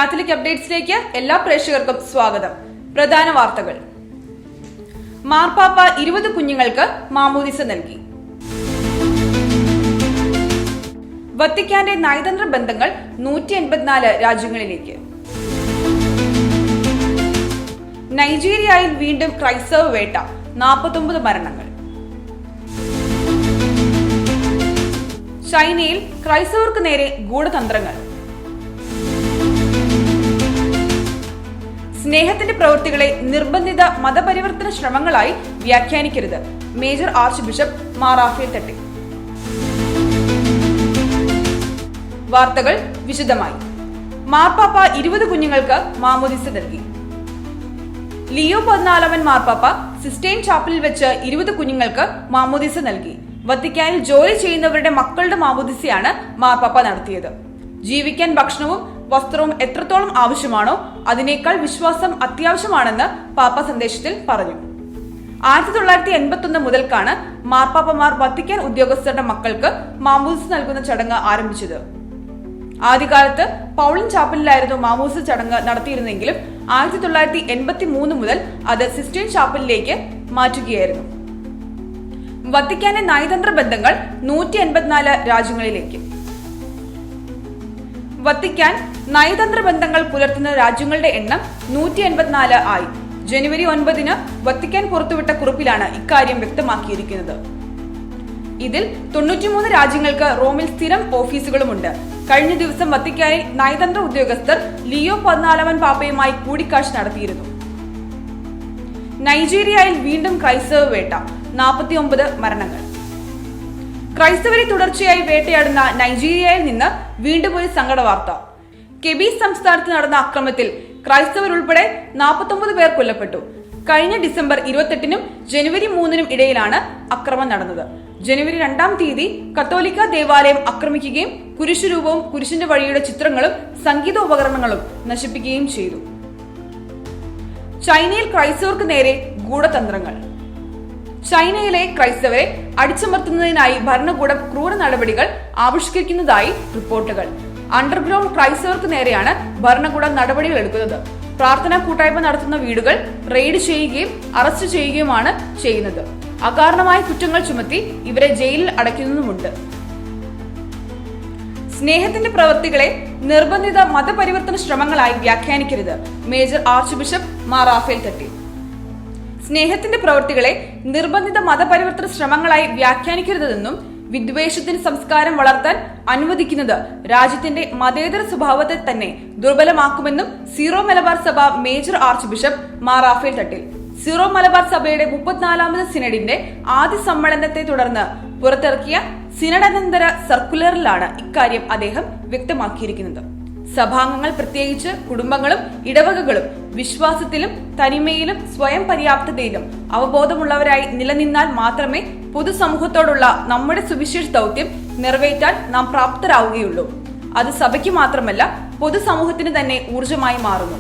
Catholic അപ്ഡേറ്റ്സിലേക്ക് എല്ലാ പ്രേക്ഷകർക്കും സ്വാഗതം. പ്രധാന വാർത്തകൾ. മാർപ്പാപ്പ 20 കുഞ്ഞുങ്ങൾക്ക് മാമോദിസ നൽകി. വത്തിക്കാന്റെ നയതന്ത്ര ബന്ധങ്ങൾ 184 രാജ്യങ്ങളിലേക്ക്. നൈജീരിയയിൽ വീണ്ടും ക്രൈസ്തവ വേട്ട, 49 മരണങ്ങൾ. ചൈനയിൽ ക്രൈസ്തവർക്ക് നേരെ ഗൂഢതന്ത്രങ്ങൾ. സ്നേഹത്തിന്റെ പ്രവൃത്തികളെ നിർബന്ധിത മതപരിവർത്തന ശ്രമങ്ങളായി വ്യാഖ്യാനിക്കരുത്. Major archbishop Mar Raphael Thattil. വാർത്തകൾ വിശദമായി. മാർപ്പാപ്പ 20 കുഞ്ഞുങ്ങൾക്ക് മാമോദിസ നൽകി. ലിയോ 14 മാർപ്പാപ്പ സിസ്റ്റൈൻ ചാപ്പലിൽ വെച്ച് 20 കുഞ്ഞുങ്ങൾക്ക് മാമോദിസ നൽകി. വത്തിക്കാനിൽ ജോലി ചെയ്യുന്നവരുടെ മക്കളുടെ മാമോദിസയാണ് മാർപ്പാപ്പ നടത്തിയത്. ജീവിക്കാൻ ഭക്ഷണവും വസ്ത്രവും എത്രത്തോളം ആവശ്യമാണോ അതിനേക്കാൾ വിശ്വാസം അത്യാവശ്യമാണെന്ന് പാപ്പ സന്ദേശത്തിൽ പറഞ്ഞു. 1981 മുതൽക്കാണ് മാർപ്പാപ്പമാർ വത്തിക്കാൻ ഉദ്യോഗസ്ഥരുടെ മക്കൾക്ക് മാമോദിസ നൽകുന്ന ചടങ്ങ് ആരംഭിച്ചത്. ആദ്യകാലത്ത് പൗളിൻ ചാപ്പലിലായിരുന്നു മാമോദിസ ചടങ്ങ് നടത്തിയിരുന്നെങ്കിലും 1983 മുതൽ അത് സിസ്റ്റൈൻ ചാപ്പലിലേക്ക് മാറ്റുകയായിരുന്നു. വത്തിക്കാന്റെ നയതന്ത്ര ബന്ധങ്ങൾ 184 രാജ്യങ്ങളിലേക്ക്. വത്തിക്കാൻ നയതന്ത്ര ബന്ധങ്ങൾ പുലർത്തുന്ന രാജ്യങ്ങളുടെ എണ്ണം 184 ആയി. ജനുവരി 9 വത്തിക്കാൻ പുറത്തുവിട്ട കുറിപ്പിലാണ് ഇക്കാര്യം വ്യക്തമാക്കിയിരിക്കുന്നത്. ഇതിൽ 93 രാജ്യങ്ങൾക്ക് റോമിൽ സ്ഥിരം ഓഫീസുകളുമുണ്ട്. കഴിഞ്ഞ ദിവസം വത്തിക്കാനിൽ നയതന്ത്ര ഉദ്യോഗസ്ഥർ ലിയോ 14 പാപ്പയുമായി കൂടിക്കാഴ്ച നടത്തിയിരുന്നു. നൈജീരിയയിൽ വീണ്ടും ക്രൈസ്തവ വേട്ട, 49 മരണങ്ങൾ. ക്രൈസ്തവരെ തുടർച്ചയായി വേട്ടയാടുന്ന നൈജീരിയയിൽ നിന്ന് വീണ്ടും ഒരു സങ്കട വാർത്ത. കെബി സംസ്ഥാനത്ത് നടന്ന അക്രമത്തിൽ ക്രൈസ്തവരുൾപ്പെടെ 49 പേർ കൊല്ലപ്പെട്ടു. കഴിഞ്ഞ ഡിസംബർ 28 ജനുവരി 3 ഇടയിലാണ് അക്രമം നടന്നത്. ജനുവരി 2 കത്തോലിക്ക ദേവാലയം ആക്രമിക്കുകയും കുരിശുരൂപവും കുരിശിന്റെ വഴിയുടെ ചിത്രങ്ങളും സംഗീതോപകരണങ്ങളും നശിപ്പിക്കുകയും ചെയ്തു. ചൈനയിൽ ക്രൈസ്തവർക്ക് നേരെ ഗൂഢതന്ത്രങ്ങൾ. ചൈനയിലെ ക്രൈസ്തവരെ അടിച്ചമർത്തുന്നതിനായി ഭരണകൂടം ക്രൂര നടപടികൾ ആവിഷ്കരിക്കുന്നതായി റിപ്പോർട്ടുകൾ. അണ്ടർഗ്രൗണ്ട് ക്രൈസ്തവർക്ക് നേരെയാണ് ഭരണകൂടം നടപടികൾ എടുക്കുന്നത്. പ്രാർത്ഥനാ കൂട്ടായ്മ നടത്തുന്ന വീടുകൾ റെയ്ഡ് ചെയ്യുകയും അറസ്റ്റ് ചെയ്യുകയുമാണ് ചെയ്യുന്നത്. അകാരണമായ കുറ്റങ്ങൾ ചുമത്തി ഇവരെ ജയിലിൽ അടയ്ക്കുന്നതുമുണ്ട്. സ്നേഹത്തിന്റെ പ്രവൃത്തികളെ നിർബന്ധിത മതപരിവർത്തന ശ്രമങ്ങളായി വ്യാഖ്യാനിക്കരുത്. Major archbishop Mar Raphael Thattil. സ്നേഹത്തിന്റെ പ്രവൃത്തികളെ നിർബന്ധിത മതപരിവർത്തന ശ്രമങ്ങളായി വ്യാഖ്യാനിക്കരുതെന്നും വിദ്വേഷത്തിന് സംസ്കാരം വളർത്താൻ അനുവദിക്കുന്നത് രാജ്യത്തിന്റെ മതേതര സ്വഭാവത്തെ തന്നെ ദുർബലമാക്കുമെന്നും സീറോ മലബാർ സഭ major archbishop Mar Raphael Thattil. Syro Malabar സഭയുടെ 34ാമത് സിനഡിന്റെ ആദ്യ സമ്മേളനത്തെ തുടർന്ന് പുറത്തിറക്കിയ സിനഡനന്തര സർക്കുലറിലാണ് ഇക്കാര്യം അദ്ദേഹം വ്യക്തമാക്കിയിരിക്കുന്നത്. സഭാംഗങ്ങൾ, പ്രത്യേകിച്ച് കുടുംബങ്ങളും ഇടവകകളും വിശ്വാസത്തിലും തനിമയിലും സ്വയം പര്യാപ്തതയിലും അവബോധമുള്ളവരായി നിലനിന്നാൽ മാത്രമേ പൊതുസമൂഹത്തോടുള്ള നമ്മുടെ സുവിശേഷ ദൗത്യം നിറവേറ്റാൻ നാം പ്രാപ്തരാവുകയുള്ളൂ. അത് സഭയ്ക്ക് മാത്രമല്ല പൊതുസമൂഹത്തിന് തന്നെ ഊർജമായി മാറുന്നു.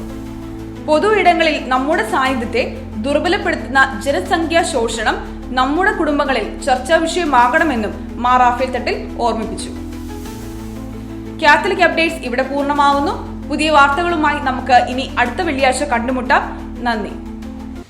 പൊതു ഇടങ്ങളിൽ നമ്മുടെ സാന്നിധ്യത്തെ ദുർബലപ്പെടുത്തുന്ന ജനസംഖ്യാ ശോഷണം നമ്മുടെ കുടുംബങ്ങളിൽ ചർച്ചാ വിഷയമാകണമെന്നും മാർ റാഫേൽ തട്ടിൽ ഓർമ്മിപ്പിച്ചു. കാത്തലിക് അപ്ഡേറ്റ്സ് ഇവിടെ പൂർണ്ണമാകുന്നു. പുതിയ വാർത്തകളുമായി നമുക്ക് ഇനി അടുത്ത വെള്ളിയാഴ്ച കണ്ടുമുട്ടാം. നന്ദി.